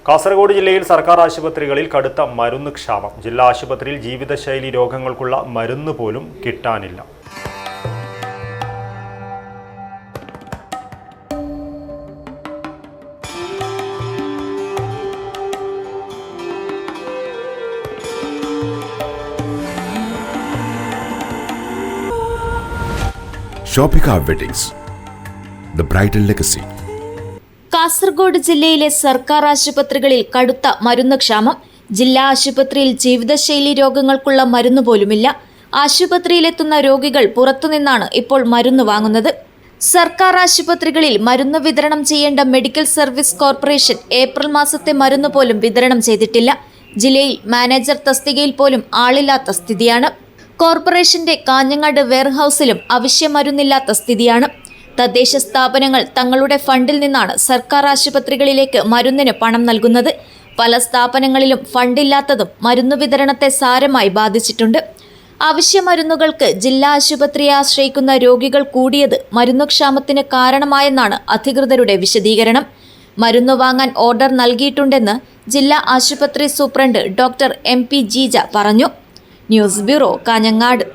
കാസർഗോഡ് ജില്ലയിൽ സർക്കാർ ആശുപത്രികളിൽ കടുത്ത മരുന്ന് ക്ഷാമം. ജില്ലാ ആശുപത്രിയിൽ ജീവിതശൈലി രോഗങ്ങൾക്കുള്ള മരുന്ന് പോലും കിട്ടാനില്ല. Shoppika weddings, the bridal legacy. Kasaragod ജില്ലയിലെ സർക്കാർ ആശുപത്രികളിൽ കടുത്ത മരുന്ന് ക്ഷാമം. ജില്ലാ ആശുപത്രിയിൽ ജീവിതശൈലി രോഗങ്ങൾക്കുള്ള മരുന്ന് പോലുമില്ല. ആശുപത്രിയിലെത്തുന്ന രോഗികൾ പുറത്തുനിന്നാണ് ഇപ്പോൾ മരുന്ന് വാങ്ങുന്നത്. സർക്കാർ ആശുപത്രികളിൽ മരുന്ന് വിതരണം ചെയ്യേണ്ട മെഡിക്കൽ സർവീസ് കോർപ്പറേഷൻ ഏപ്രിൽ മാസത്തെ മരുന്ന് പോലും വിതരണം ചെയ്തിട്ടില്ല. ജില്ലയിൽ മാനേജർ തസ്തികയിൽ പോലും ആളില്ലാത്ത സ്ഥിതിയാണ്. കോർപ്പറേഷന്റെ കാഞ്ഞങ്ങാട് വെയർഹൌസിലും അവശ്യ മരുന്നില്ലാത്ത സ്ഥിതിയാണ്. തദ്ദേശ സ്ഥാപനങ്ങൾ തങ്ങളുടെ ഫണ്ടിൽ നിന്നാണ് സർക്കാർ ആശുപത്രികളിലേക്ക് മരുന്നിന് പണം നൽകുന്നത്. പല സ്ഥാപനങ്ങളിലും ഫണ്ടില്ലാത്തതും മരുന്ന് വിതരണത്തെ സാരമായി ബാധിച്ചിട്ടുണ്ട്. അവശ്യ മരുന്നുകൾക്ക് ജില്ലാ ആശുപത്രിയെ ആശ്രയിക്കുന്ന രോഗികൾ കൂടിയത് മരുന്നുക്ഷാമത്തിന് കാരണമായെന്നാണ് അധികൃതരുടെ വിശദീകരണം. മരുന്ന് വാങ്ങാൻ ഓർഡർ നൽകിയിട്ടുണ്ടെന്ന് ജില്ലാ ആശുപത്രി സൂപ്രണ്ട് ഡോക്ടർ MP ജീജ പറഞ്ഞു. News bureau, Kanhangad.